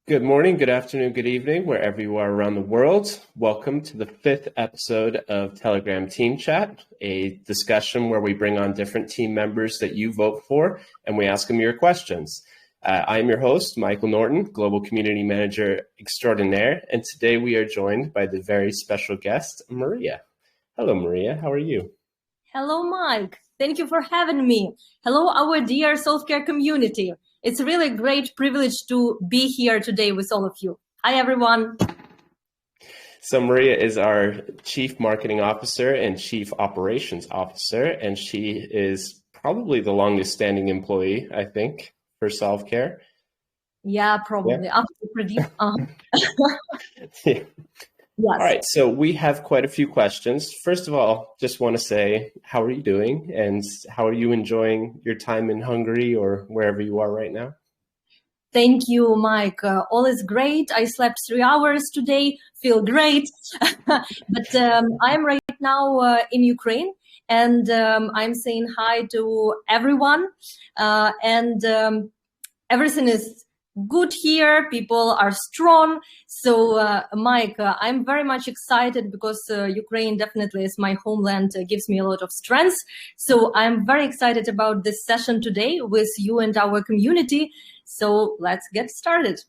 Good morning, good afternoon, good evening, wherever you are around the world. Welcome to the 5th episode of Telegram Team Chat, a discussion where we bring on different team members that you vote for, and we ask them your questions. I am your host, Michael Norton, Global Community Manager Extraordinaire, and today we are joined by the very special guest, Mariya. Hello, Mariya. How are you? Hello, Mike. Thank you for having me. Hello, our dear Solve.Care community. It's really a great privilege to be here today with all of you. Hi, everyone. So Mariya is our Chief Marketing Officer and Chief Operations Officer, and she is probably the longest standing employee, I think, for Solve.Care. Yeah, probably. Yeah. After Pradeep. Yeah. Yes. All right, so we have quite a few questions. First of all, just want to say, how are you doing? And how are you enjoying your time in Hungary or wherever you are right now? Thank you, Mike. All is great. I slept 3 hours today, feel great. But I'm right now in Ukraine, and I'm saying hi to everyone. And everything is good here. People are strong. So, Mike, I'm very much excited because Ukraine definitely is my homeland, gives me a lot of strength. So I'm very excited about this session today with you and our community. So let's get started.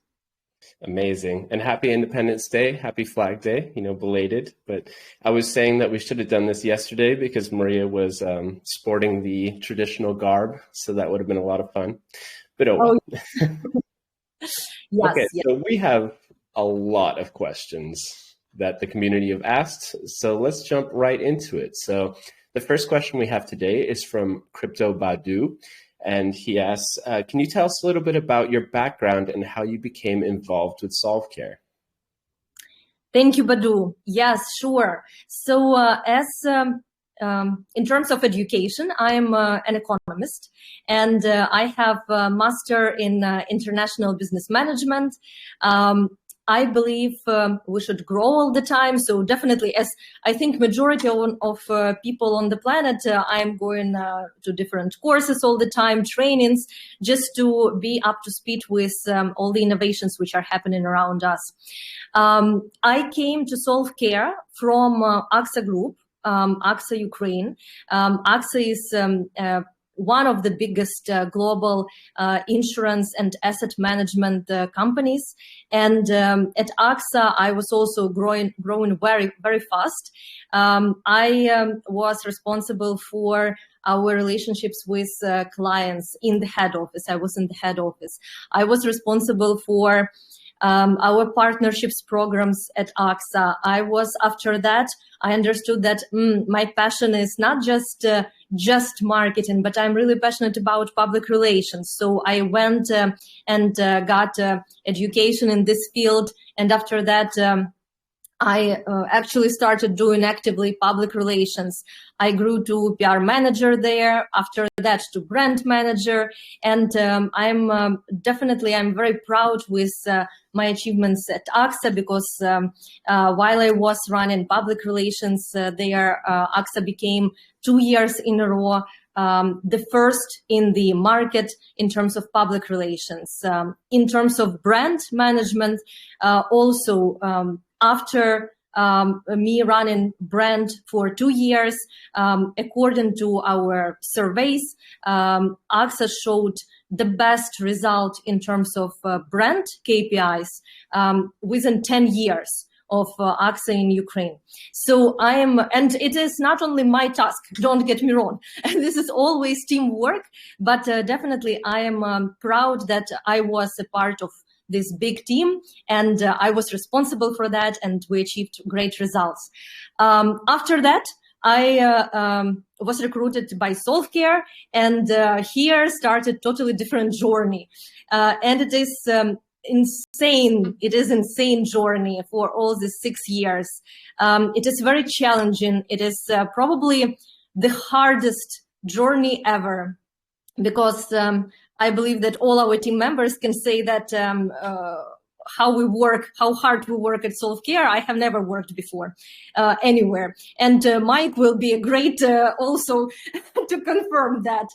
Amazing. And happy Independence Day, happy Flag Day, belated. But I was saying that we should have done this yesterday because Mariya was sporting the traditional garb. So that would have been a lot of fun. But oh well. Yes, okay, yes. So we have a lot of questions that the community have asked. So let's jump right into it. So the first question we have today is from Crypto Badu. And he asks, can you tell us a little bit about your background and how you became involved with Solve.Care? Thank you, Badu. Yes, sure. So in terms of education, I'm an economist, and I have a master in international business management. I believe we should grow all the time. So definitely, as I think majority of people on the planet, I'm going to different courses all the time, trainings, just to be up to speed with all the innovations which are happening around us. I came to Solve.Care from AXA Group, AXA Ukraine. AXA is one of the biggest global insurance and asset management companies. And at AXA, I was also growing very, very fast. I was responsible for our relationships with clients in the head office. I was in the head office. I was responsible for our partnerships programs at AXA. After that, I understood that my passion is not just marketing, but I'm really passionate about public relations. So I went and got education in this field. And after that, I actually started doing actively public relations. I grew to PR manager there, after that to brand manager. And I'm very proud with my achievements at AXA because while I was running public relations there, AXA became 2 years in a row the first in the market in terms of public relations. In terms of brand management, also after me running brand for 2 years, according to our surveys, AXA showed the best result in terms of brand KPIs within 10 years of AXA in Ukraine. So and it is not only my task, don't get me wrong, this is always teamwork, but definitely I am proud that I was a part of this big team, and I was responsible for that, and we achieved great results. After that, I was recruited by Solve.Care, and here started totally different journey. And it is insane. It is insane journey for all these 6 years. It is very challenging. It is probably the hardest journey ever, because I believe that all our team members can say that how hard we work at Solve.Care. I have never worked before anywhere. And Mike will be a great also to confirm that.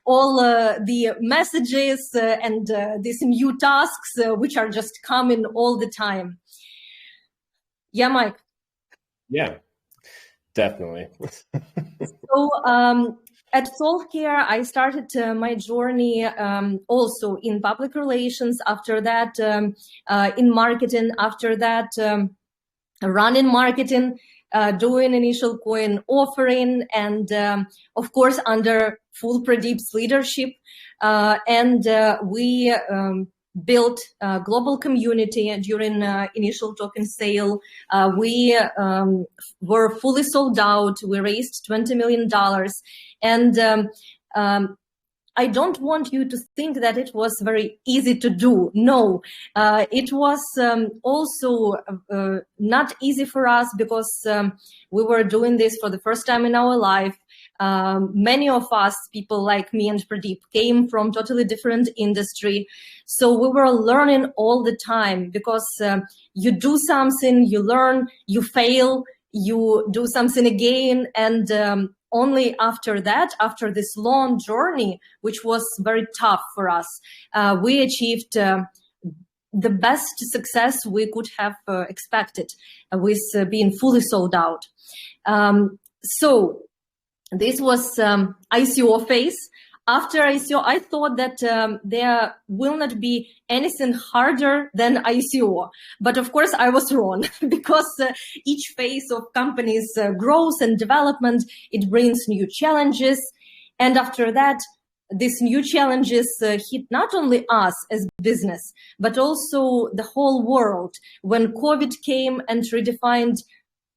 all the messages and these new tasks which are just coming all the time. Yeah, Mike. Yeah, definitely. So at Solve.Care, I started my journey also in public relations. After that, in marketing. After that, running marketing, doing initial coin offering, and of course under full Pradeep's leadership. We built a global community during initial token sale. We were fully sold out. We raised $20 million. And I don't want you to think that it was very easy to do. No, it was also not easy for us because we were doing this for the first time in our life. Many of us, people like me and Pradeep, came from totally different industry. So we were learning all the time because you do something, you learn, you fail, you do something again, and only after that, after this long journey, which was very tough for us, we achieved the best success we could have expected with being fully sold out. So this was ICO phase. After ICO, I thought that there will not be anything harder than ICO. But of course, I was wrong because each phase of companies' growth and development, it brings new challenges. And after that, these new challenges hit not only us as business, but also the whole world when COVID came and redefined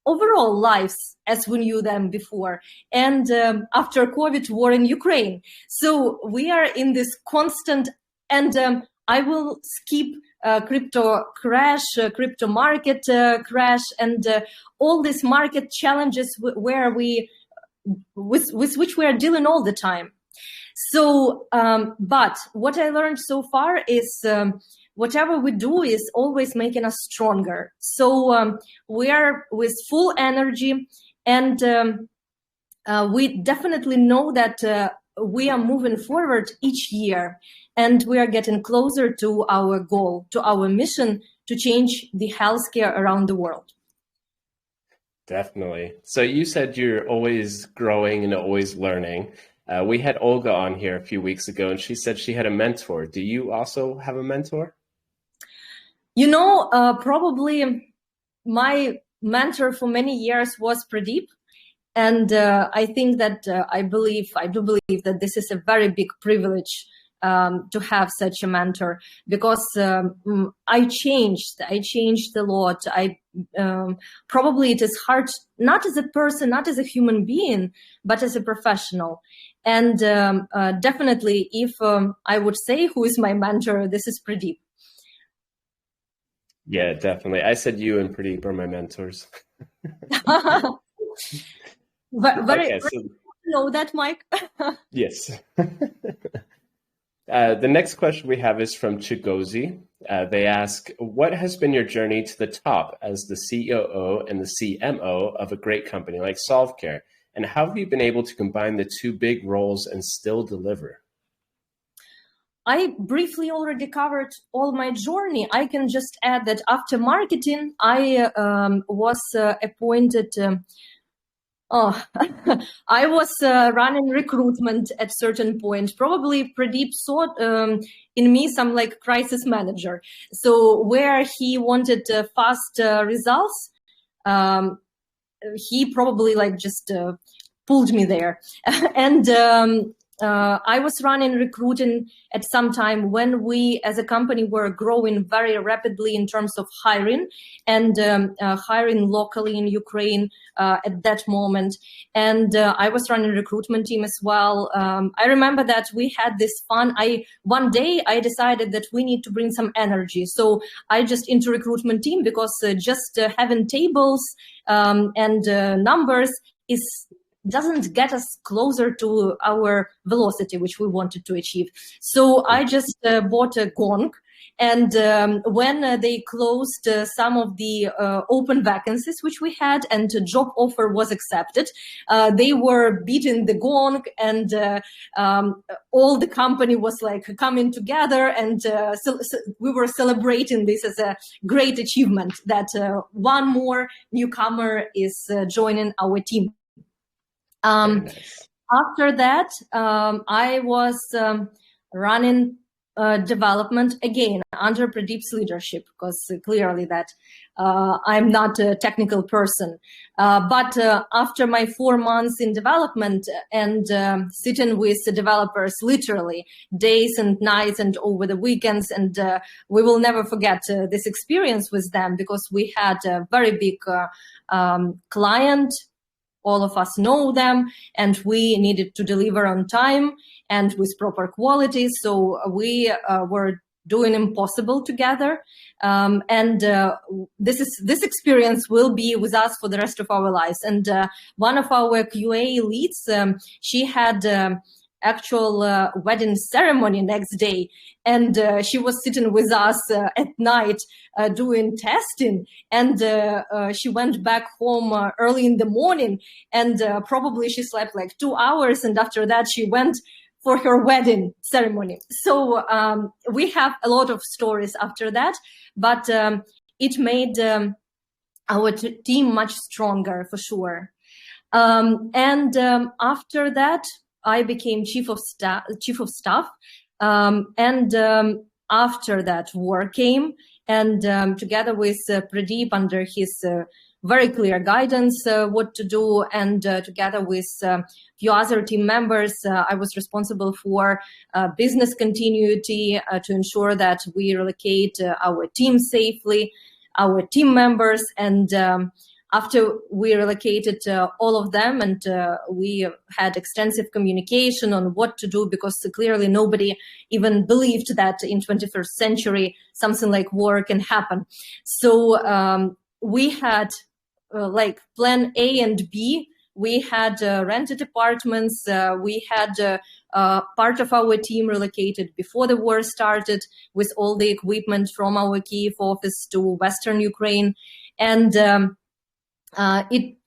overall lives as we knew them before. And after COVID, war in Ukraine. So we are in this constant, and I will skip crypto crash, crypto market crash, and all these market challenges with which we are dealing all the time. So, but what I learned so far is whatever we do is always making us stronger. So we are with full energy, and we definitely know that we are moving forward each year, and we are getting closer to our goal, to our mission to change the healthcare around the world. Definitely. So you said you're always growing and always learning. We had Olga on here a few weeks ago, and she said she had a mentor. Do you also have a mentor? You know, probably my mentor for many years was Pradeep. And I think that I do believe that this is a very big privilege to have such a mentor, because I changed a lot. Probably it is hard, not as a person, not as a human being, but as a professional. And definitely, if I would say who is my mentor, this is Pradeep. Yeah, definitely. I said you and Pradeep are my mentors. Very know that, Mike. Yes. The next question we have is from Chigozi. They ask, what has been your journey to the top as the COO and the CMO of a great company like Solve.Care? And how have you been able to combine the two big roles and still deliver? I briefly already covered all my journey. I can just add that after marketing, I was appointed. I was running recruitment at certain point. Probably Pradeep saw in me some like crisis manager. So where he wanted fast results, he probably like just pulled me there. And I was running recruiting at some time when we as a company were growing very rapidly in terms of hiring and hiring locally in Ukraine at that moment. And I was running a recruitment team as well. I remember that we had this fun. One day I decided that we need to bring some energy. So I just into recruitment team because just having tables and numbers is doesn't get us closer to our velocity, which we wanted to achieve. So I just bought a gong. And when they closed some of the open vacancies which we had and a job offer was accepted, they were beating the gong, and all the company was like coming together, and we were celebrating this as a great achievement that one more newcomer is joining our team. Nice. After that, I was running development again under Pradeep's leadership, because clearly that I'm not a technical person. But after my 4 months in development and sitting with the developers literally days and nights and over the weekends, and we will never forget this experience with them, because we had a very big client. All of us know them, and we needed to deliver on time and with proper quality. So we were doing impossible together. And this experience will be with us for the rest of our lives. And one of our QA leads, she had actual wedding ceremony next day, and she was sitting with us at night doing testing, and she went back home early in the morning, and probably she slept like 2 hours, and after that she went for her wedding ceremony. So we have a lot of stories after that, but it made our team much stronger for sure. And after that, I became chief of staff, and after that, war came, and together with Pradeep, under his very clear guidance what to do, and together with a few other team members, I was responsible for business continuity to ensure that we relocate our team safely, our team members, and after we relocated all of them, and we had extensive communication on what to do, because clearly nobody even believed that in 21st century something like war can happen. So we had like plan A and B. We had rented apartments. We had part of our team relocated before the war started with all the equipment from our Kyiv office to Western Ukraine. And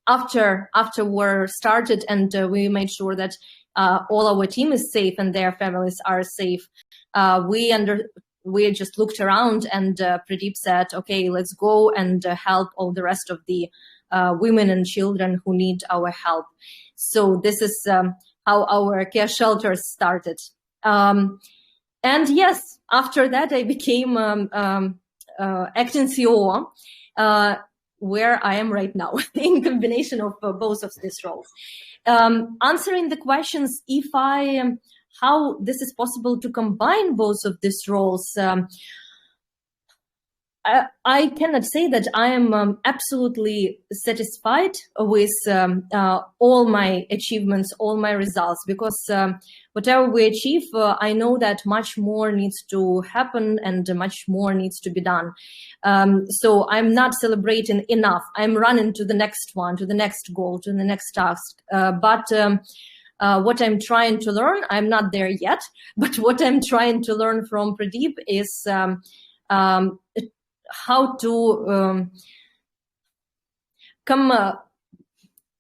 after war started, and we made sure that all our team is safe and their families are safe, we just looked around, and Pradeep said, okay, let's go and help all the rest of the women and children who need our help. So this is how our care shelters started. And yes, after that, I became acting COO, where I am right now, in combination of both of these roles. Answering the questions, how this is possible to combine both of these roles, I cannot say that I am absolutely satisfied with all my achievements, all my results, because whatever we achieve, I know that much more needs to happen and much more needs to be done. So I'm not celebrating enough. I'm running to the next one, to the next goal, to the next task. But what I'm trying to learn, I'm not there yet, but what I'm trying to learn from Pradeep is how to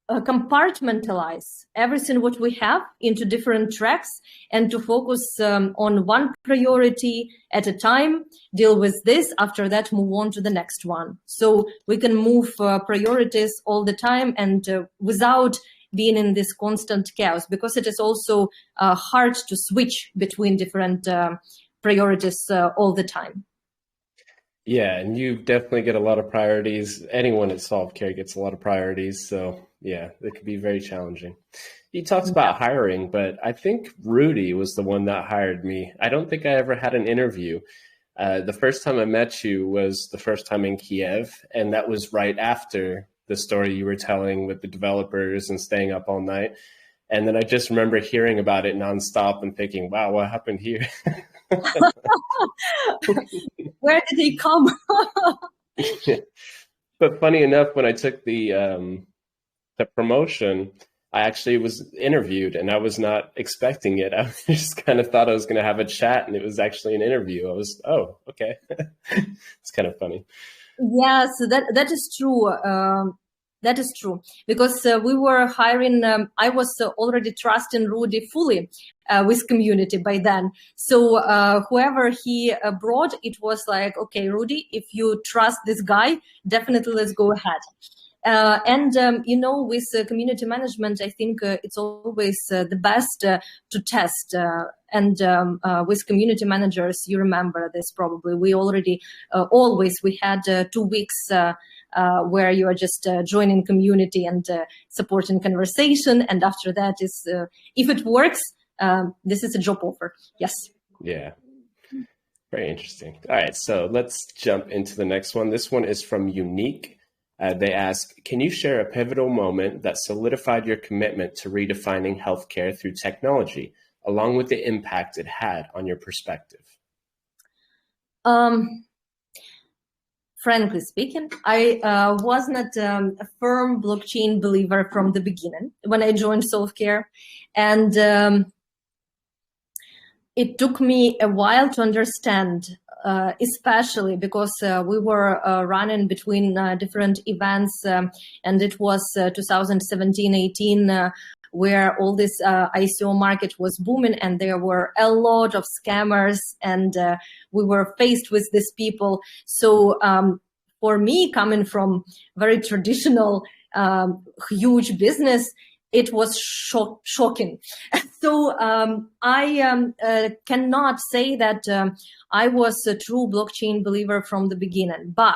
compartmentalize everything what we have into different tracks, and to focus on one priority at a time, deal with this, after that move on to the next one. So we can move priorities all the time, and without being in this constant chaos, because it is also hard to switch between different priorities all the time. Yeah, and you definitely get a lot of priorities. Anyone at Solve.Care gets a lot of priorities. So yeah, it could be very challenging. You talked about hiring, but I think Rudy was the one that hired me. I don't think I ever had an interview. The first time I met you was the first time in Kiev, and that was right after the story you were telling with the developers and staying up all night. And then I just remember hearing about it nonstop and thinking, wow, what happened here? Where did he come? But funny enough, when I took the promotion, I actually was interviewed and I was not expecting it. I just kind of thought I was going to have a chat and it was actually an interview. I was, oh, okay. It's kind of funny. Yes, that is true. That is true because we were hiring. I was already trusting Rudy fully with community by then. So whoever he brought, it was like, okay, Rudy, if you trust this guy, definitely let's go ahead. With community management, I think it's always the best to test. With community managers, you remember this probably. We already we had 2 weeks where you are just joining community and supporting conversation. And after that is, if it works, this is a job offer. Yes. Yeah. Very interesting. All right. So let's jump into the next one. This one is from Unique. They ask, can you share a pivotal moment that solidified your commitment to redefining healthcare through technology, along with the impact it had on your perspective? Frankly speaking, I was not a firm blockchain believer from the beginning when I joined Solve.Care. And it took me a while to understand, especially because we were running between different events, and it was 2017-18 where all this ICO market was booming, and there were a lot of scammers, and we were faced with these people. So for me, coming from very traditional, huge business, it was shocking. So I cannot say that I was a true blockchain believer from the beginning. But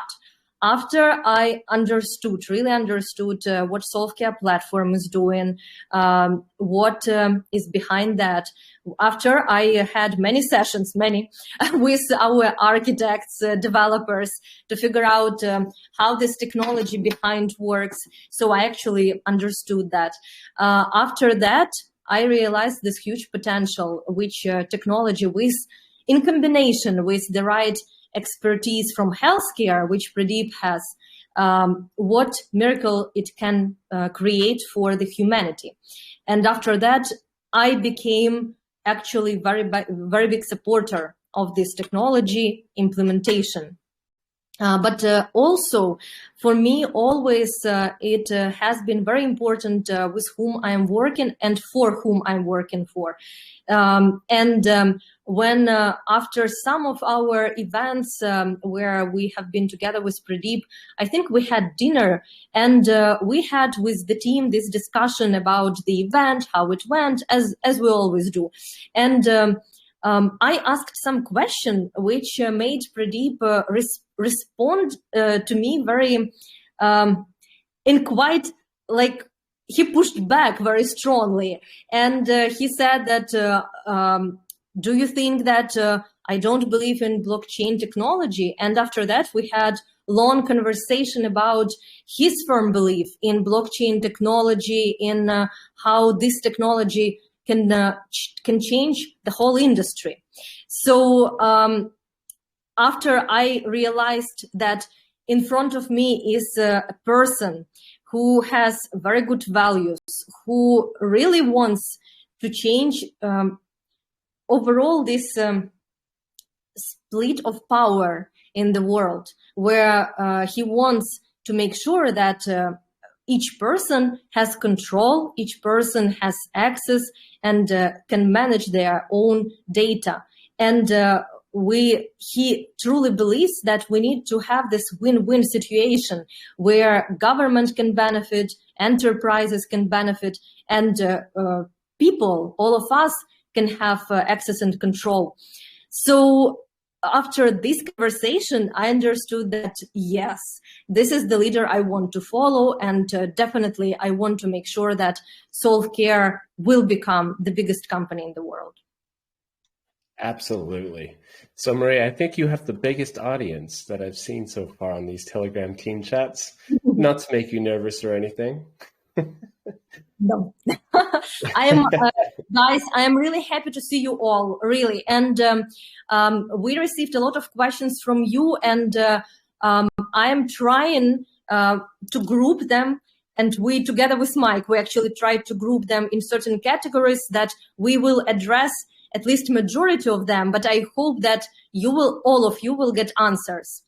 after I really understood what Solve.Care platform is doing, what is behind that, after I had many sessions, with our architects, developers, to figure out how this technology behind works. So I actually understood that. After that, I realized this huge potential, which technology in combination with the right expertise from healthcare, which Pradeep has, what miracle it can create for the humanity. And after that, I became actually very big supporter of this technology implementation. But also, for me, always it has been very important with whom I'm working and for whom I'm working for. When after some of our events where we have been together with Pradeep, I think we had dinner, and we had with the team this discussion about the event, how it went, as we always do. And I asked some question which made Pradeep respond to me very in quite like he pushed back very strongly, and he said that do you think that I don't believe in blockchain technology? And after that we had long conversation about his firm belief in blockchain technology, in how this technology can change the whole industry. So after I realized that in front of me is a person who has very good values, who really wants to change overall this split of power in the world, where he wants to make sure that each person has control, each person has access and can manage their own data. And he truly believes that we need to have this win-win situation where government can benefit, enterprises can benefit, and people, all of us, can have access and control. So after this conversation, I understood that, yes, this is the leader I want to follow, and definitely I want to make sure that Solve.Care will become the biggest company in the world. Absolutely. So, Mariya, I think you have the biggest audience that I've seen so far on these Telegram team chats. Not to make you nervous or anything. No, I am, guys, I am really happy to see you all, really. And we received a lot of questions from you, and I am trying to group them And we, together with Mike, we actually tried to group them in certain categories that we will address at least majority of them, but I hope that all of you will get answers.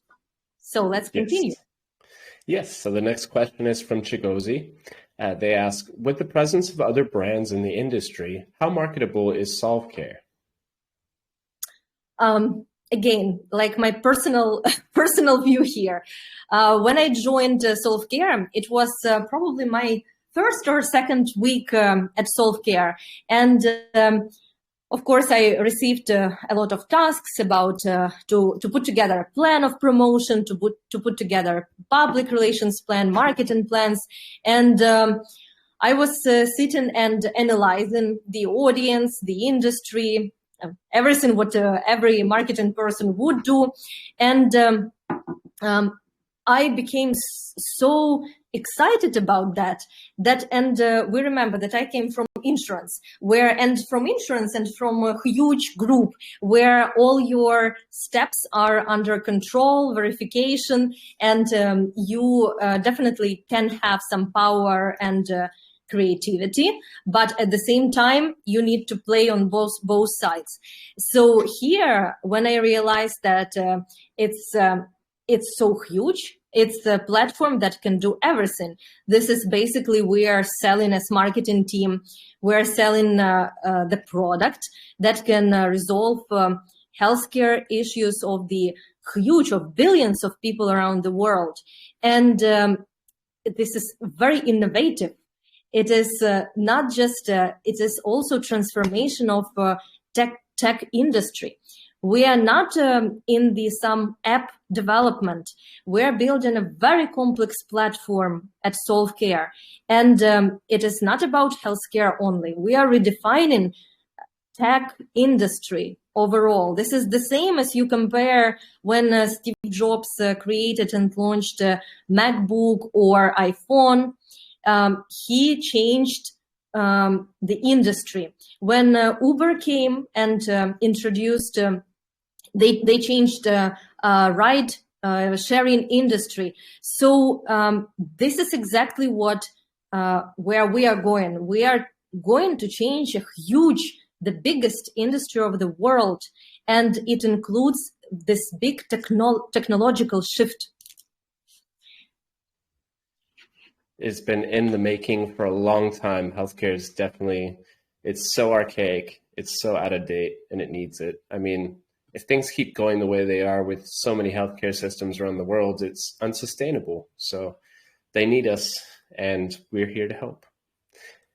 So let's continue. Yes. So the next question is from Chigozi. They ask, with the presence of other brands in the industry, how marketable is Solve.Care? Again, like my personal view here, when I joined Solve.Care, it was probably my first or second week at Solve.Care, and of course, I received a lot of tasks about to put together a plan of promotion, to put together public relations plan, marketing plans, and I was sitting and analyzing the audience, the industry, everything what every marketing person would do, and I became so excited about that. And we remember that I came from insurance, and from a huge group where all your steps are under control, verification, and you definitely can have some power and creativity, but at the same time you need to play on both sides. So here, when I realized that it's so huge, it's a platform that can do everything. This is basically, we are selling as marketing team, we're selling the product that can resolve healthcare issues of billions of people around the world. And this is very innovative. It is not just, it is also transformation of tech industry. We are not in some app development. We're building a very complex platform at Solve.Care. And it is not about healthcare only. We are redefining tech industry overall. This is the same as you compare when Steve Jobs created and launched MacBook or iPhone. He changed the industry. When Uber came and introduced, they changed ride sharing industry. So this is exactly where we are going. We are going to change the biggest industry of the world, and it includes this big technological shift. It's been in the making for a long time. Healthcare is definitely, it's so archaic, it's so out of date, and it needs it. I mean, if things keep going the way they are with so many healthcare systems around the world, it's unsustainable. So they need us, and we're here to help.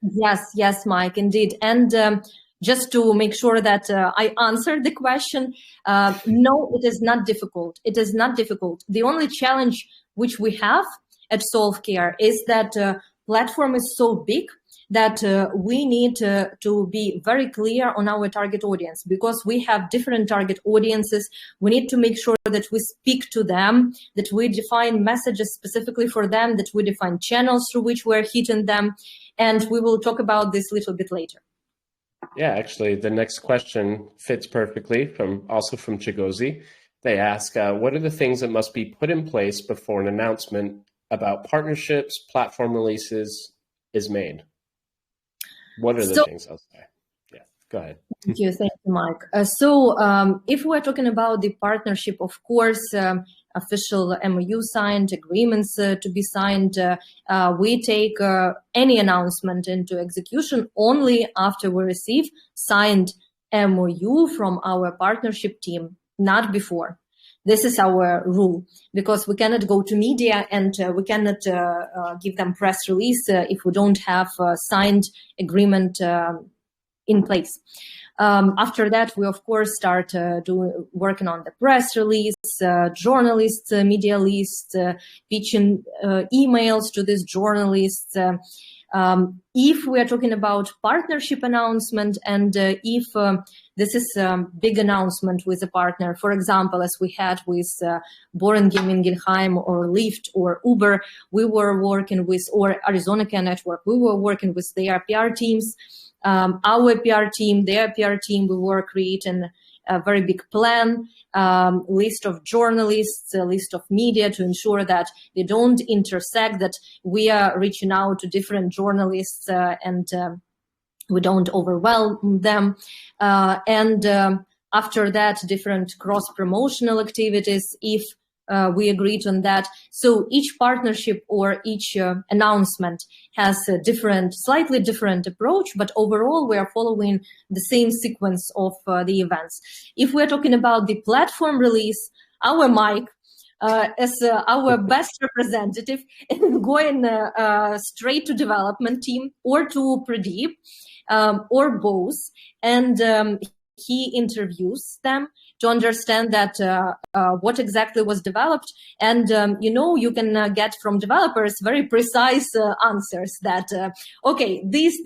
Yes, Mike, indeed. And just to make sure that I answered the question, no, it is not difficult. It is not difficult. The only challenge which we have at Solve.Care is that platform is so big that we need to be very clear on our target audience, because we have different target audiences. We need to make sure that we speak to them, that we define messages specifically for them, that we define channels through which we're hitting them. And we will talk about this a little bit later. Yeah, actually, the next question fits perfectly from Chigozi. They ask, what are the things that must be put in place before an announcement about partnerships, platform releases is made? What are the things I'll say? Yeah, go ahead. Thank you, Mike. If we're talking about the partnership, of course, official MOU signed, agreements to be signed, we take any announcement into execution only after we receive signed MOU from our partnership team, not before. This is our rule, because we cannot go to media and we cannot give them press release if we don't have a signed agreement in place. After that, we of course start working on the press release, journalists, media lists, pitching emails to these journalists. If we are talking about partnership announcement, and if this is a big announcement with a partner, for example, as we had with Boehringer, Ingelheim, or Lyft, or Uber, we were working with, or Arizona Care Network, we were working with their PR teams, our PR team, their PR team, we were creating a very big plan, list of journalists, a list of media to ensure that they don't intersect, that we are reaching out to different journalists and we don't overwhelm them. After that, different cross-promotional activities, if we agreed on that. So each partnership or each announcement has a slightly different approach, but overall we are following the same sequence of the events. If we're talking about the platform release, our Mike, as our best representative, and going straight to development team or to Pradeep or both, and he interviews them to understand that what exactly was developed. And, you can get from developers very precise answers that, okay, this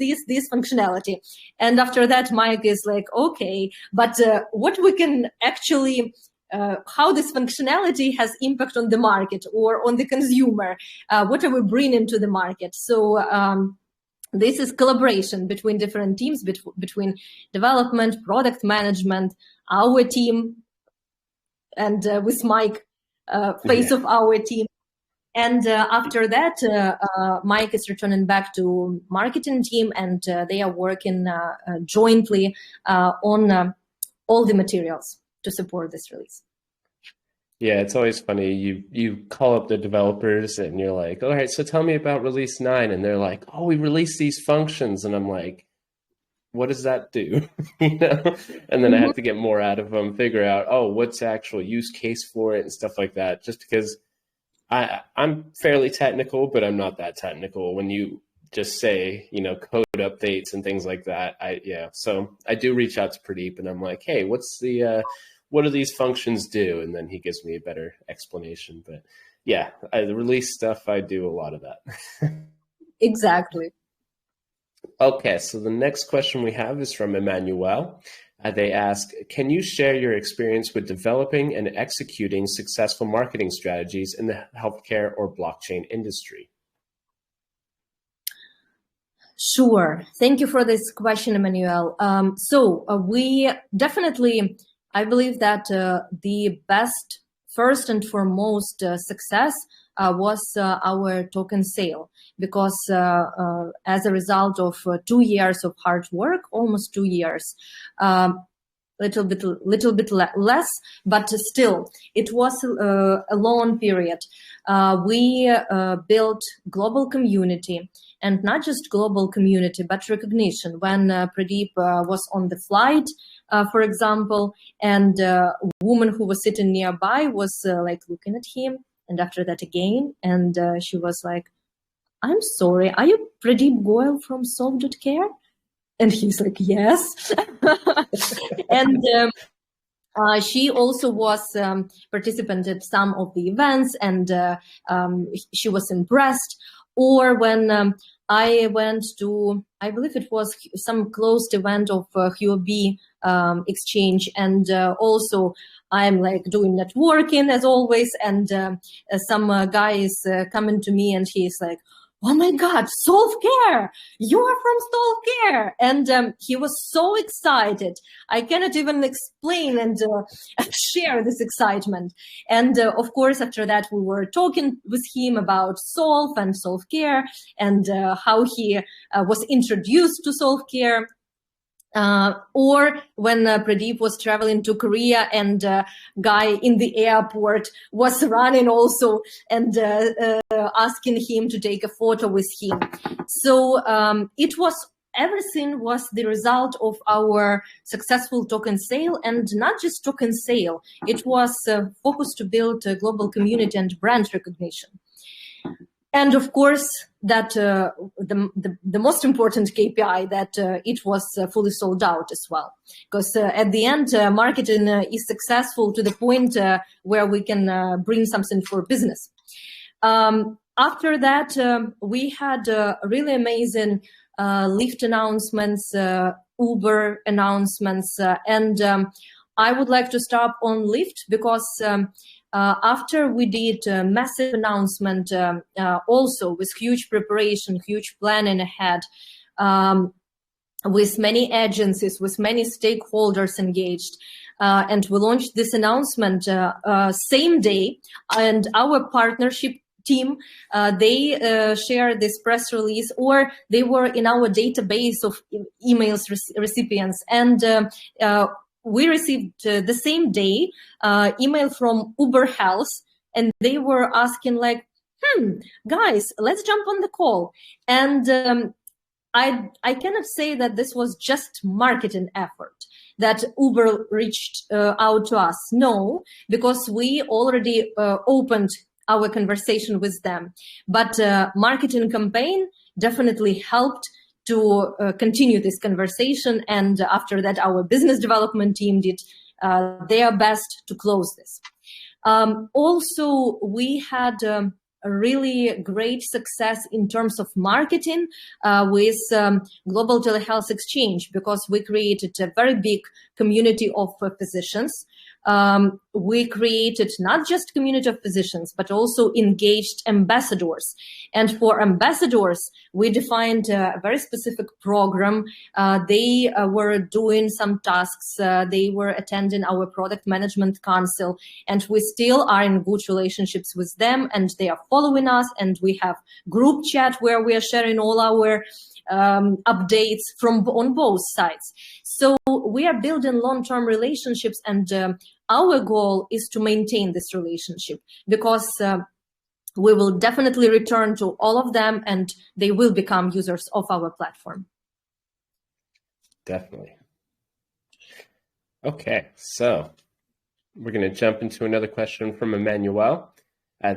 functionality. And after that, Mike is like, okay, but what we can actually how this functionality has impact on the market or on the consumer, what are we bringing to the market? So this is collaboration between different teams, between development, product management, our team, and with Mike, face of our team. And after that, Mike is returning back to marketing team, and they are working jointly on all the materials to support this release. Yeah, it's always funny. You call up the developers and you're like, all right, so tell me about release 9. And they're like, oh, we released these functions. And I'm like, what does that do? And then I have to get more out of them, figure out, oh, what's the actual use case for it and stuff like that. Just because I'm fairly technical, but I'm not that technical. When you just say, code updates and things like that, so I do reach out to Pradeep and I'm like, hey, what do these functions do? And then he gives me a better explanation. But yeah, the release stuff, I do a lot of that. Exactly. Okay, so the next question we have is from Emmanuel. They ask, can you share your experience with developing and executing successful marketing strategies in the healthcare or blockchain industry? Sure. Thank you for this question, Emmanuel. We definitely, I believe that the best, first and foremost success was our token sale, because as a result of 2 years of hard work, almost 2 years, little bit less, but still, it was a long period. We built global community, and not just global community, but recognition. When Pradeep was on the flight, for example, and a woman who was sitting nearby was looking at him, and after that again, and she was like, I'm sorry, are you Pradeep Goyal from Solve.Care? And he's like, yes. And she also was participant at some of the events, and she was impressed. Or when I went to, I believe it was some closed event of QOB exchange, and also I'm doing networking as always, and some guy is coming to me and he's like, oh my God, Solve.Care, you are from Solve.Care. And he was so excited. I cannot even explain and share this excitement. And of course, after that, we were talking with him about Solve and Solve.Care, and how he was introduced to Solve.Care. Or when Pradeep was traveling to Korea, and guy in the airport was running also and asking him to take a photo with him. So everything was the result of our successful token sale, and not just token sale. It was focused to build a global community and brand recognition. And of course, that the most important KPI, that it was fully sold out as well. Because at the end, marketing is successful to the point where we can bring something for business. After that, we had really amazing Lyft announcements, Uber announcements, and I would like to stop on Lyft, because after we did a massive announcement, also with huge preparation, huge planning ahead, with many agencies, with many stakeholders engaged, and we launched this announcement same day, and our partnership team, they shared this press release, or they were in our database of emails recipients, and we received the same day email from Uber Health, and they were asking like, guys, let's jump on the call. And I cannot say that this was just marketing effort, that Uber reached out to us. No, because we already opened our conversation with them. But marketing campaign definitely helped to continue this conversation. And after that, our business development team did their best to close this. Also, we had a really great success in terms of marketing with Global Telehealth Exchange, because we created a very big community of physicians. We created not just community of physicians, but also engaged ambassadors. And for ambassadors, we defined a very specific program. They were doing some tasks. They were attending our product management council, and we still are in good relationships with them, and they are following us. And we have group chat where we are sharing all our updates from on both sides. So we are building long-term relationships, and our goal is to maintain this relationship, because we will definitely return to all of them, and they will become users of our platform. Definitely. Okay, so we're going to jump into another question from Emmanuel.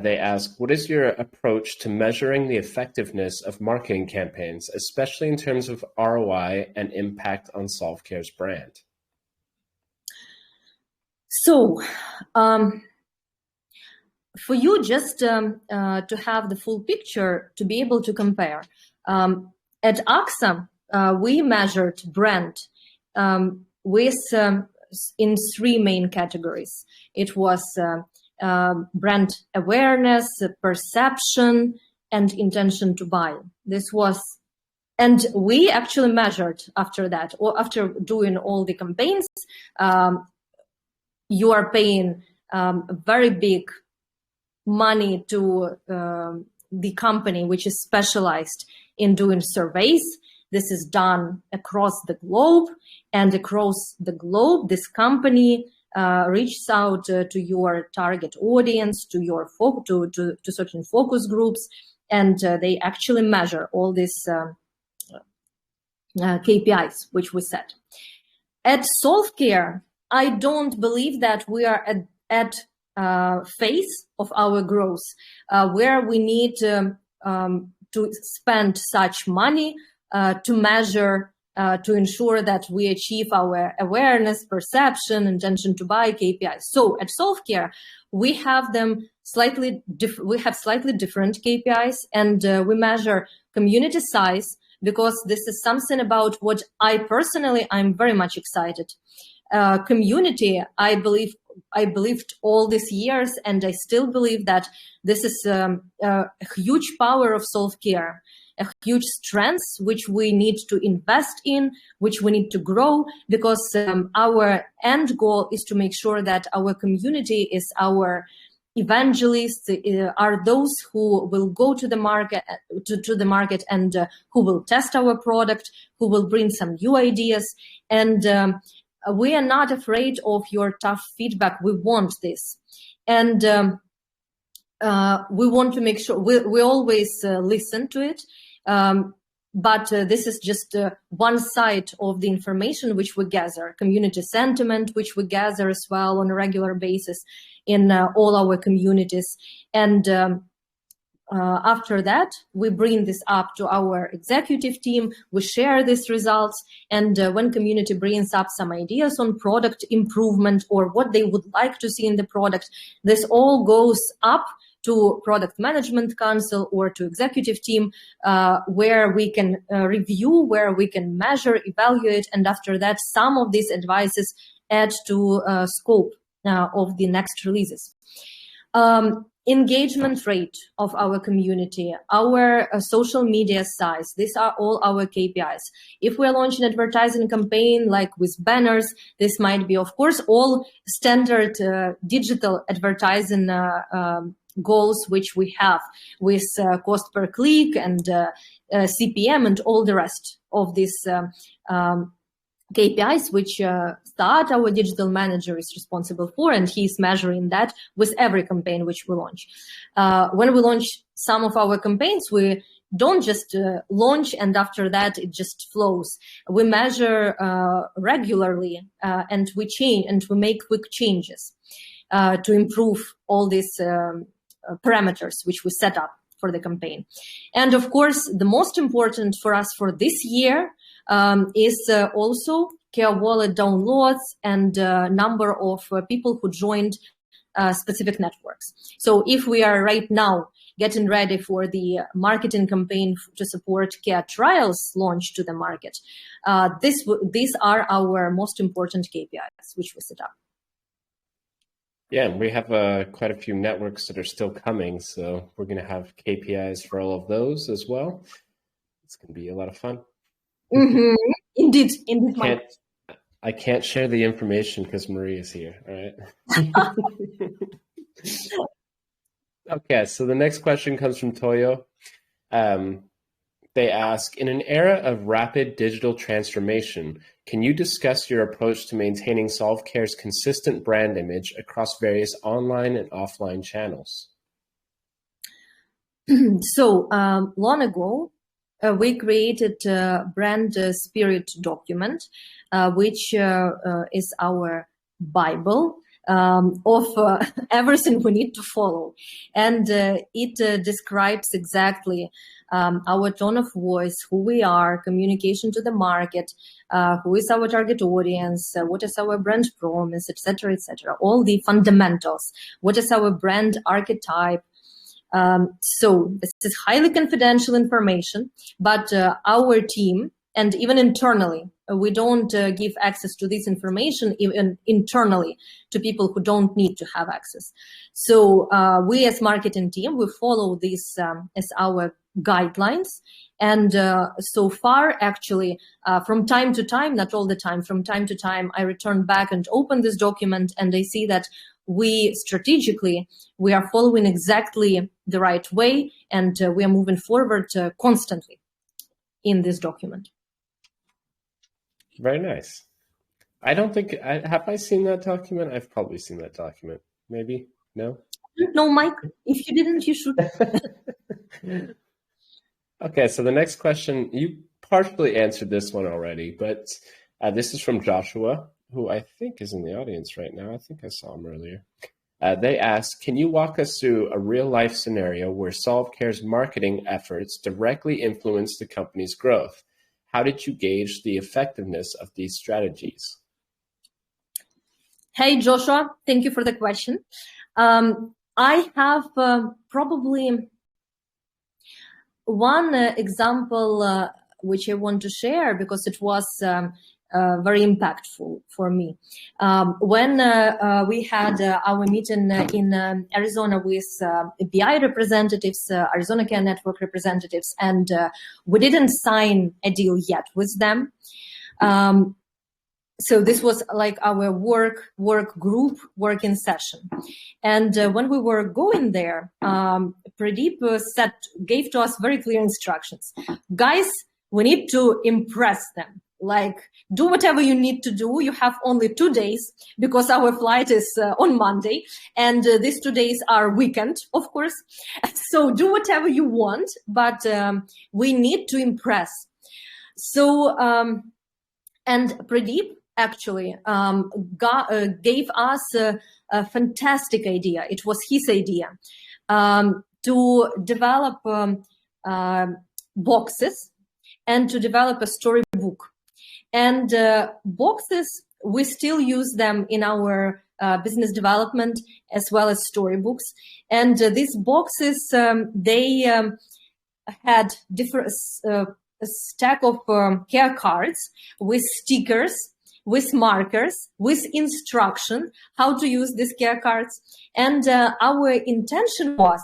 They ask, what is your approach to measuring the effectiveness of marketing campaigns, especially in terms of ROI and impact on Solve.Care's brand? So, for you just to have the full picture, to be able to compare, at AXA, we measured brand with in three main categories. It was brand awareness, perception, and intention to buy. This was, and we actually measured after that, or after doing all the campaigns, you are paying very big money to the company, which is specialized in doing surveys. This is done across the globe, and across the globe, this company reaches out to your target audience, to your to certain focus groups, and they actually measure all these KPIs which we set. At Solve.Care, I don't believe that we are at phase of our growth where we need to spend such money to measure, to ensure that we achieve our awareness, perception, intention to buy KPIs. So at Solve.Care, we have them slightly different KPIs, and we measure community size, because this is something about what I'm very much excited. Community, I believed all these years, and I still believe that this is a huge power of Solve.Care, a huge strength which we need to invest in, which we need to grow, because our end goal is to make sure that our community is our evangelists, are those who will go to the market, to the market, and who will test our product, who will bring some new ideas. And we are not afraid of your tough feedback. We want this. And we want to make sure we always listen to it. But this is just one side of the information which we gather, community sentiment, which we gather as well on a regular basis in all our communities. And after that, we bring this up to our executive team, we share these results, and when community brings up some ideas on product improvement or what they would like to see in the product, this all goes up to product management council or to executive team, where we can review, where we can measure, evaluate, and after that, some of these advices add to scope of the next releases. engagement rate of our community, our social media size. These are all our KPIs. If we're launching an advertising campaign like with banners, this might be, of course, all standard digital advertising goals which we have with cost per click and CPM and all the rest of these KPIs, which start our digital manager is responsible for, and he's measuring that with every campaign which we launch. When we launch some of our campaigns, we don't just launch and after that it just flows. We measure regularly and we change and we make quick changes to improve all these parameters which we set up for the campaign. And of course, the most important for us for this year is also Care Wallet downloads and number of people who joined specific networks. So if we are right now getting ready for the marketing campaign to support Care Trials launch to the market, these are our most important KPIs which we set up. Yeah, we have quite a few networks that are still coming, so we're going to have KPIs for all of those as well. It's going to be a lot of fun. Mm-hmm. Indeed, I can't share the information because Mariya is here. All right. Okay, so the next question comes from Toyo. They ask, in an era of rapid digital transformation, can you discuss your approach to maintaining Solve.Care's consistent brand image across various online and offline channels? So long ago, we created a brand spirit document, which is our Bible of everything we need to follow. And it describes exactly our tone of voice, who we are, communication to the market, who is our target audience, what is our brand promise, etc., etc. All the fundamentals. What is our brand archetype? So this is highly confidential information, but our team and even internally, we don't give access to this information even internally to people who don't need to have access. So we as marketing team, we follow this as our guidelines. And so far, actually, from time to time, not all the time, from time to time, I return back and open this document and I see that we strategically, we are following exactly the right way and we are moving forward constantly in this document. Very nice. I don't think, have I seen that document? I've probably seen that document. Maybe? No? No, Mike. If you didn't, you should. Okay, so the next question, you partially answered this one already, but this is from Joshua, who I think is in the audience right now. I think I saw him earlier. They asked, can you walk us through a real-life scenario where Solve.Care's marketing efforts directly influence the company's growth? How did you gauge the effectiveness of these strategies? Hey, Joshua, thank you for the question. I have probably one example which I want to share because it was very impactful for me. When we had our meeting in Arizona with BI representatives, Arizona Care Network representatives, and we didn't sign a deal yet with them. So this was like our work group working session. And when we were going there, Pradeep gave to us very clear instructions. Guys, we need to impress them. Like, do whatever you need to do. You have only 2 days because our flight is on Monday. And these 2 days are weekend, of course. So do whatever you want, but we need to impress. So, and Pradeep actually gave us a fantastic idea. It was his idea to develop boxes and to develop a storybook. And boxes, we still use them in our business development as well as storybooks. And these boxes, they had different a stack of care cards with stickers with markers, with instruction, how to use these care cards. And our intention was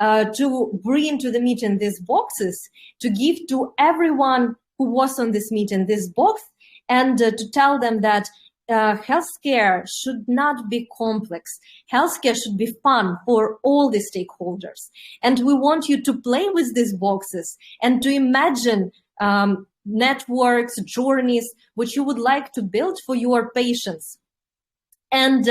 to bring to the meeting these boxes, to give to everyone who was on this meeting this box, and to tell them that healthcare should not be complex. Healthcare should be fun for all the stakeholders. And we want you to play with these boxes and to imagine networks, journeys, which you would like to build for your patients. And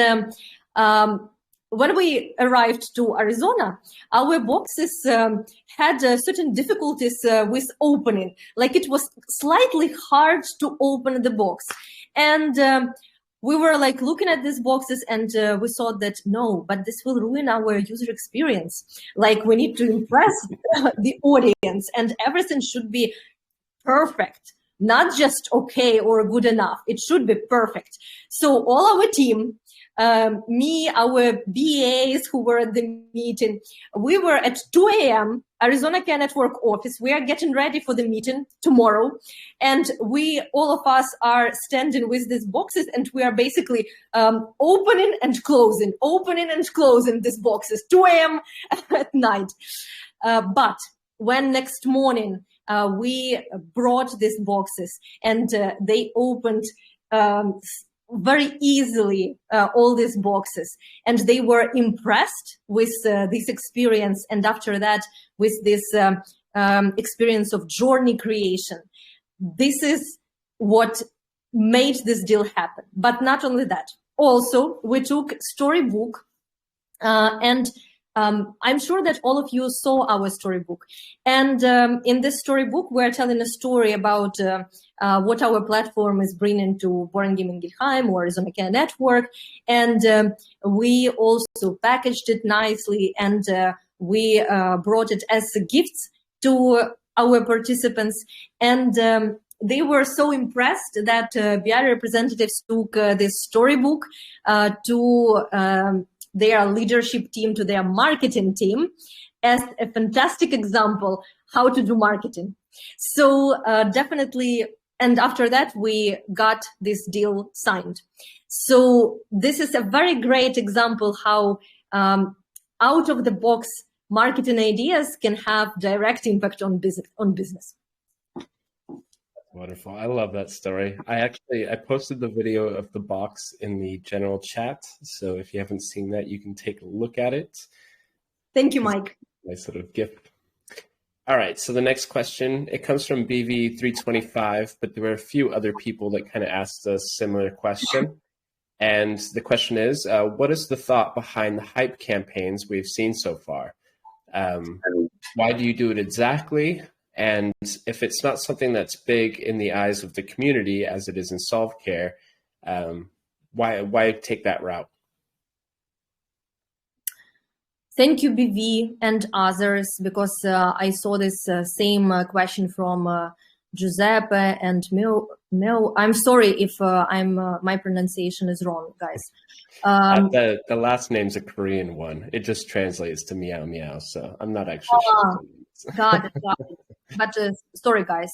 when we arrived to Arizona, our boxes had certain difficulties with opening. Like, it was slightly hard to open the box. And we were like looking at these boxes, and we thought that no, but this will ruin our user experience. Like, we need to impress the audience, and everything should be perfect, not just okay or good enough. It should be perfect. So all our team, me, our BAs who were at the meeting, we were at 2 a.m. Arizona Care Network office. We are getting ready for the meeting tomorrow. And all of us are standing with these boxes, and we are basically opening and closing these boxes, 2 a.m. at night. But when next morning we brought these boxes, and they opened very easily all these boxes, and they were impressed with this experience, and after that with this experience of journey creation. This is what made this deal happen. But not only that, also we took storybook, and I'm sure that all of you saw our storybook. And in this storybook, we're telling a story about what our platform is bringing to Boehringer Ingelheim or Arizona Care Network. And we also packaged it nicely, and we brought it as gifts to our participants. And they were so impressed that BI representatives took this storybook to their leadership team, to their marketing team, as a fantastic example how to do marketing. So definitely, and after that, we got this deal signed. So this is a very great example how out of the box marketing ideas can have direct impact on business. Wonderful. I love that story. I posted the video of the box in the general chat. So if you haven't seen that, you can take a look at it. Thank you, Mike. Nice little gift. All right. So the next question, it comes from BV325, but there were a few other people that kind of asked a similar question. And the question is, what is the thought behind the hype campaigns we've seen so far? Why do you do it exactly? And if it's not something that's big in the eyes of the community, as it is in Solve.Care, why take that route? Thank you, BV and others, because I saw this same question from Giuseppe and Mel. I'm sorry if my pronunciation is wrong, guys. The last name's a Korean one. It just translates to meow meow, so I'm not actually sure. Got it. But sorry, guys.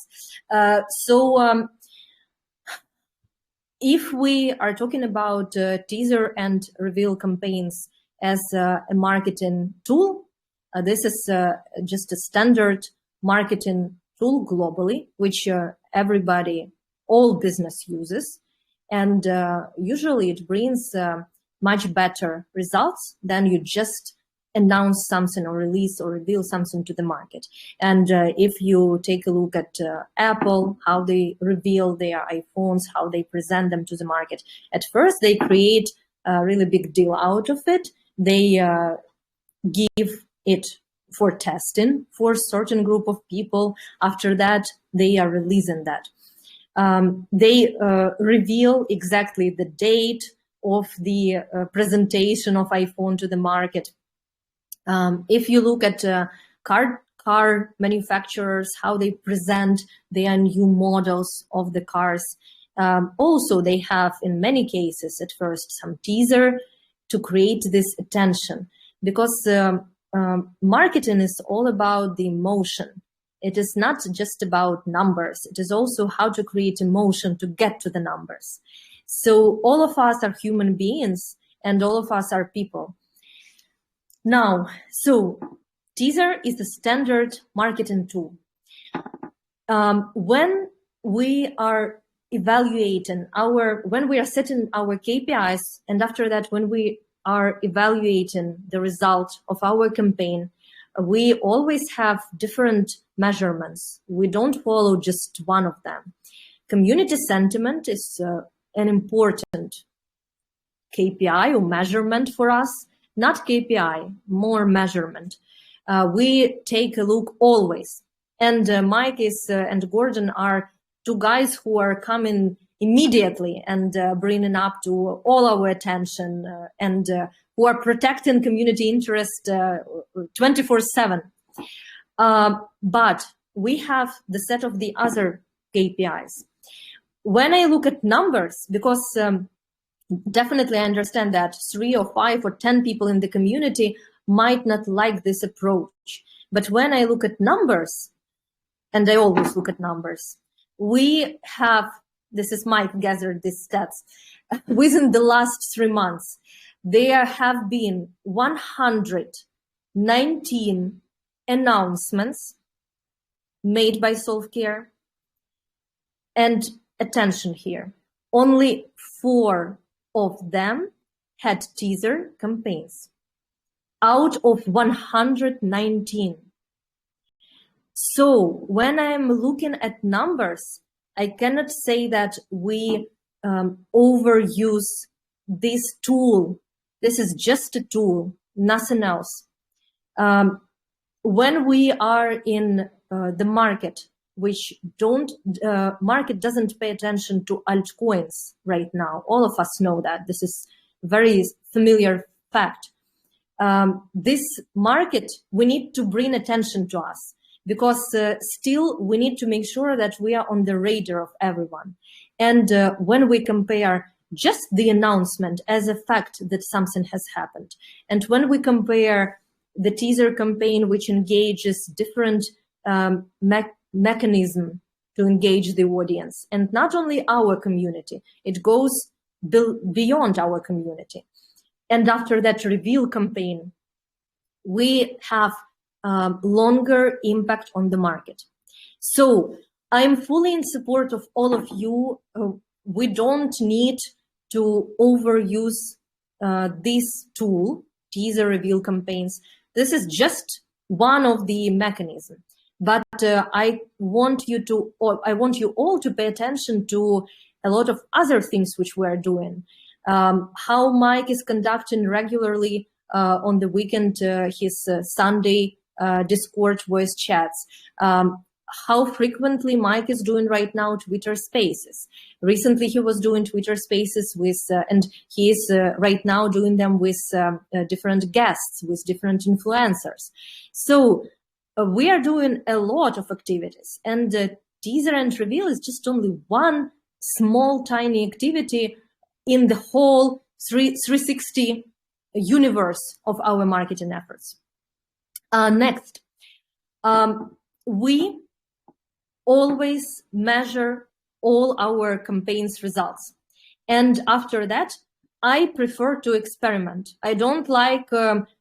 If we are talking about teaser and reveal campaigns as a marketing tool, this is just a standard marketing tool globally, which all business uses. And usually it brings much better results than you just announce something or release or reveal something to the market. And if you take a look at Apple, how they reveal their iPhones, how they present them to the market, at first they create a really big deal out of it. They give it for testing for a certain group of people. After that, they are releasing that. They reveal exactly the date of the presentation of iPhone to the market. If you look at car manufacturers, how they present their new models of the cars, also they have, in many cases, at first some teaser to create this attention, because marketing is all about the emotion. It is not just about numbers. It is also how to create emotion to get to the numbers. So all of us are human beings and all of us are people. Now, so teaser is the standard marketing tool. When we are evaluating when we are setting our KPIs, and after that, when we are evaluating the result of our campaign, we always have different measurements. We don't follow just one of them. Community sentiment is an important KPI or measurement for us, not KPI, more measurement. We take a look always. And Mike and Gordon are two guys who are coming immediately and bringing up to all our attention and who are protecting community interest 24/7. But we have the set of the other KPIs. When I look at numbers, because definitely I understand that 3 or 5 or 10 people in the community might not like this approach. But when I look at numbers, and I always look at numbers, we have, this is Mike gathered these stats, within the last 3 months, there have been 119 announcements made by Solve.Care. And attention here, only 4 of them had teaser campaigns out of 119. So when I'm looking at numbers, I cannot say that we overuse this tool. This is just a tool, nothing else. When we are in the market, which market doesn't pay attention to altcoins right now. All of us know that. This is very familiar fact. This market, we need to bring attention to us because still we need to make sure that we are on the radar of everyone. And when we compare just the announcement as a fact that something has happened, and when we compare the teaser campaign, which engages different mechanism to engage the audience, and not only our community, it goes beyond our community. And after that reveal campaign, we have longer impact on the market. So I'm fully in support of all of you. We don't need to overuse this tool, teaser reveal campaigns. This is just one of the mechanisms. But I want you all to pay attention to a lot of other things which we're doing. How Mike is conducting regularly on the weekend his Sunday Discord voice chats. How frequently Mike is doing right now Twitter Spaces. Recently he was doing Twitter Spaces with, and he is right now doing them with different guests, with different influencers. So we are doing a lot of activities, and teaser and reveal is just only one small tiny activity in the whole 360 universe of our marketing efforts. Next, we always measure all our campaigns results. And after that, I prefer to experiment. I don't like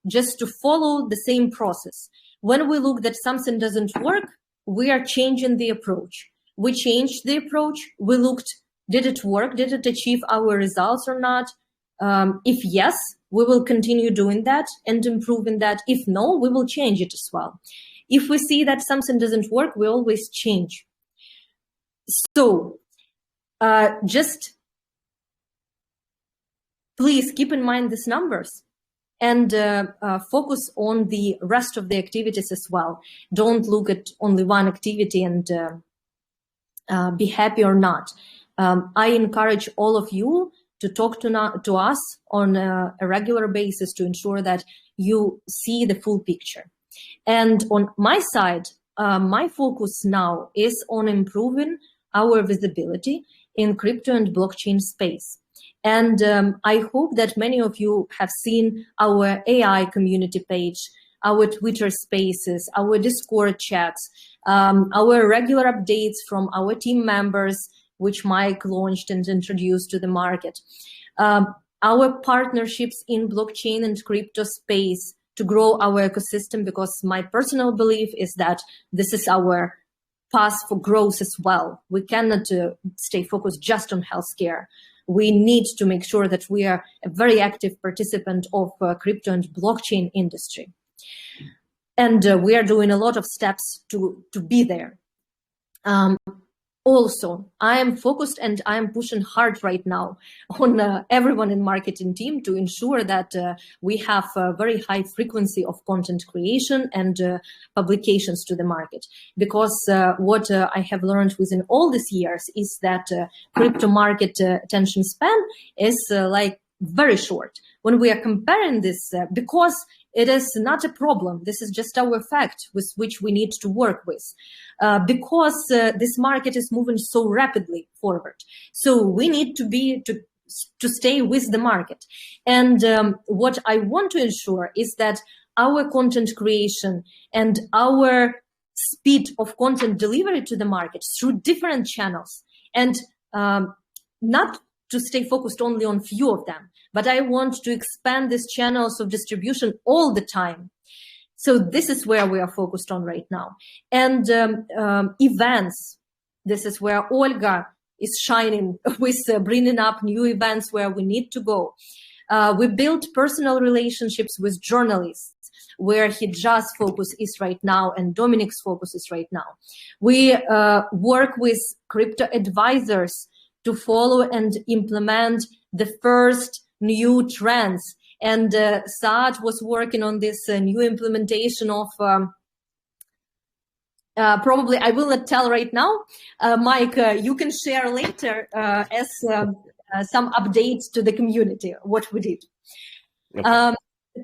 just to follow the same process. When we look that something doesn't work, we are changing the approach. We changed the approach. We looked, did it work? Did it achieve our results or not? If yes, we will continue doing that and improving that. If no, we will change it as well. If we see that something doesn't work, we always change. So just please keep in mind these numbers and focus on the rest of the activities as well. Don't look at only one activity and be happy or not. I encourage all of you to talk to us on a regular basis to ensure that you see the full picture. And on my side, my focus now is on improving our visibility in crypto and blockchain space. And I hope that many of you have seen our AI community page, our Twitter spaces, our Discord chats, our regular updates from our team members, which Mike launched and introduced to the market. Our partnerships in blockchain and crypto space to grow our ecosystem, because my personal belief is that this is our path for growth as well. We cannot stay focused just on healthcare. We need to make sure that we are a very active participant of crypto and blockchain industry. And we are doing a lot of steps to be there. Also, I am focused and I am pushing hard right now on everyone in marketing team to ensure that we have a very high frequency of content creation and publications to the market. Because what I have learned within all these years is that crypto market attention span is like very short. When we are comparing this, because it is not a problem. This is just our fact with which we need to work with, because this market is moving so rapidly forward. So we need to stay with the market. And what I want to ensure is that our content creation and our speed of content delivery to the market through different channels, and not to stay focused only on few of them, but I want to expand these channels of distribution all the time. So this is where we are focused on right now. And events, this is where Olga is shining with bringing up new events where we need to go. We built personal relationships with journalists, where Hijaz focus is right now and Dominic's focus is right now. We work with crypto advisors to follow and implement the first new trends. And Saad was working on this new implementation of, probably I will not tell right now. Mike, you can share later as some updates to the community, what we did. Okay.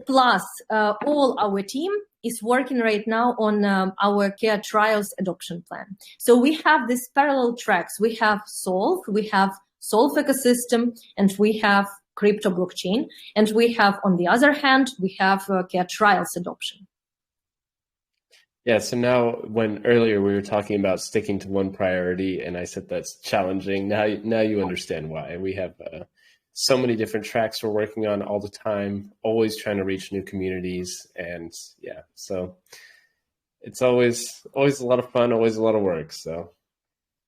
Plus, all our team is working right now on our care trials adoption plan. So we have these parallel tracks. We have Solve, we have Solve ecosystem, and we have crypto blockchain. And we have, on the other hand, we have care trials adoption. Yeah, so now when earlier we were talking about sticking to one priority and I said that's challenging, now you understand why. We have so many different tracks we're working on all the time, always trying to reach new communities. And yeah, so it's always a lot of fun, always a lot of work. So,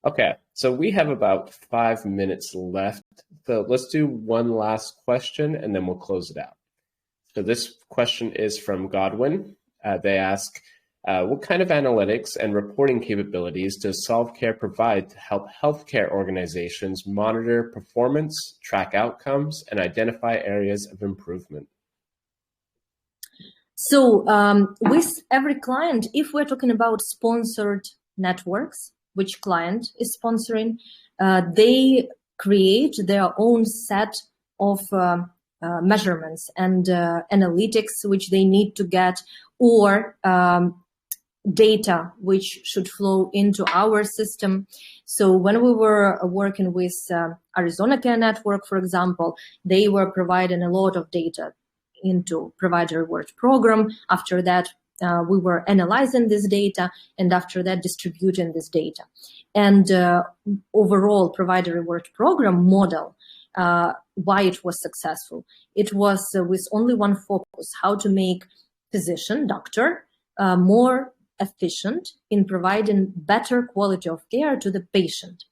okay, so we have about 5 minutes left. So let's do one last question and then we'll close it out. So this question is from Godwin. They ask, what kind of analytics and reporting capabilities does Solve.Care provide to help healthcare organizations monitor performance, track outcomes, and identify areas of improvement? So with every client, if we're talking about sponsored networks, which client is sponsoring, they create their own set of measurements and analytics which they need to get, or data which should flow into our system. So when we were working with Arizona Care Network, for example, they were providing a lot of data into provider reward program. After that, we were analyzing this data, and after that, distributing this data. And overall provider reward program model, why it was successful. It was with only one focus, how to make physician, doctor, more efficient in providing better quality of care to the patient.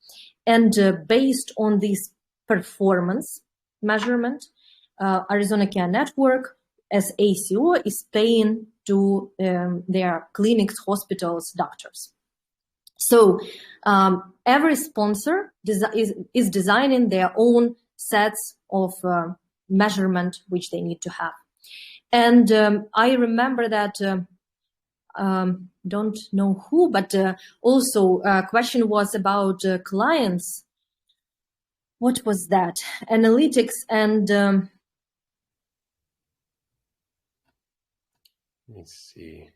And based on this performance measurement, Arizona Care Network as ACO is paying to their clinics, hospitals, doctors. So every sponsor is designing their own sets of measurement which they need to have. And I remember that, don't know who, but also a question was about clients. What was that? Analytics and... let me see.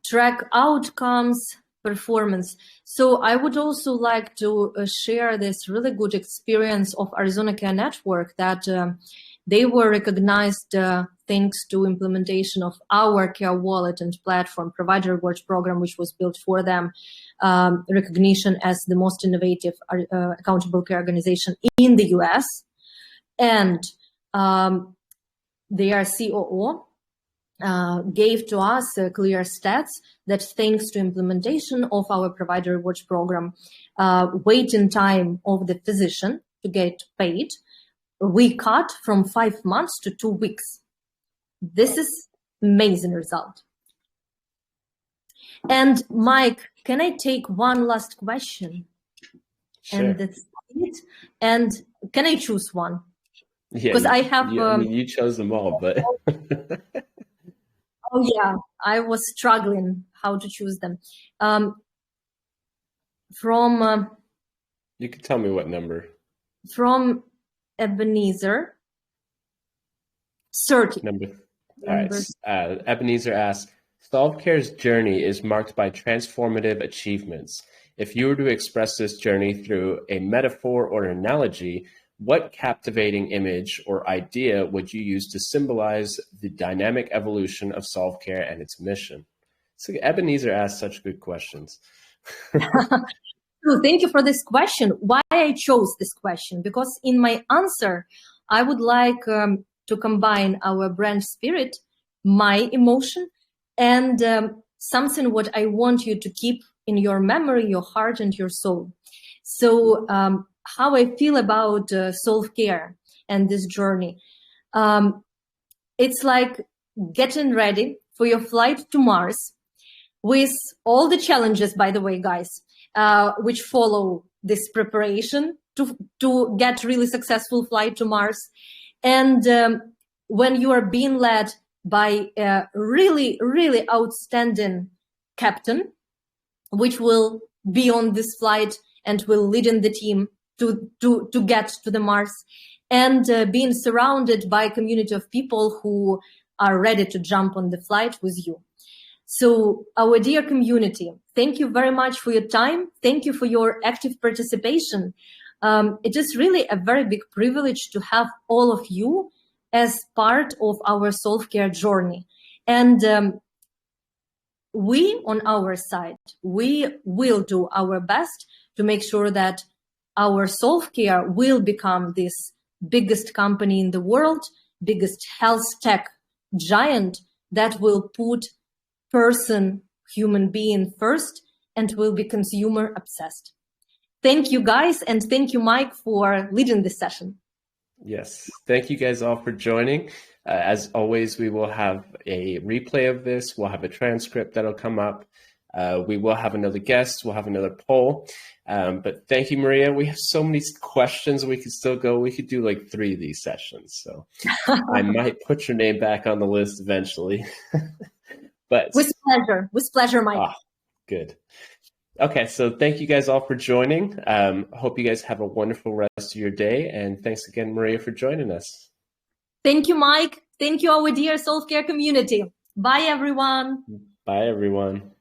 Track outcomes, performance. So I would also like to share this really good experience of Arizona Care Network, that they were recognized thanks to implementation of our Care Wallet and platform provider rewards program, which was built for them, recognition as the most innovative accountable care organization in the US. And their COO gave to us clear stats that thanks to implementation of our provider rewards program, waiting time of the physician to get paid, we cut from 5 months to 2 weeks. This is amazing result. And Mike, can I take one last question? Sure. And that's it. And can I choose one? Yeah, because I have. You chose them all, but. Oh yeah, I was struggling how to choose them. You can tell me what number. From Ebenezer, 30. All right. Ebenezer asks, Solve.Care's journey is marked by transformative achievements. If you were to express this journey through a metaphor or analogy, what captivating image or idea would you use to symbolize the dynamic evolution of Solve.Care and its mission? So Ebenezer asked such good questions. Thank you for this question. Why I chose this question? Because in my answer, I would like to combine our brand spirit, my emotion, and something what I want you to keep in your memory, your heart, and your soul. So how I feel about Solve.Care and this journey. It's like getting ready for your flight to Mars with all the challenges, by the way, guys, which follow this preparation to get really successful flight to Mars. And when you are being led by a really, really outstanding captain, which will be on this flight and will lead in the team to get to the Mars, and being surrounded by a community of people who are ready to jump on the flight with you. So our dear community, thank you very much for your time. Thank you for your active participation. It is really a very big privilege to have all of you as part of our Solve.Care journey. And we, on our side, we will do our best to make sure that our Solve.Care will become this biggest company in the world, biggest health tech giant that will put person, human being first, and will be consumer obsessed. Thank you guys, and thank you, Mike, for leading this session. Yes, thank you guys all for joining. As always, we will have a replay of this. We'll have a transcript that'll come up. We will have another guest. We'll have another poll. But thank you, Mariya. We have so many questions. We could still go. We could do like 3 of these sessions. So I might put your name back on the list eventually. But with pleasure, Mike. Ah, good. Okay, so thank you guys all for joining. Hope you guys have a wonderful rest of your day. And thanks again, Mariya, for joining us. Thank you, Mike. Thank you, our dear Solve.Care community. Bye, everyone. Bye, everyone.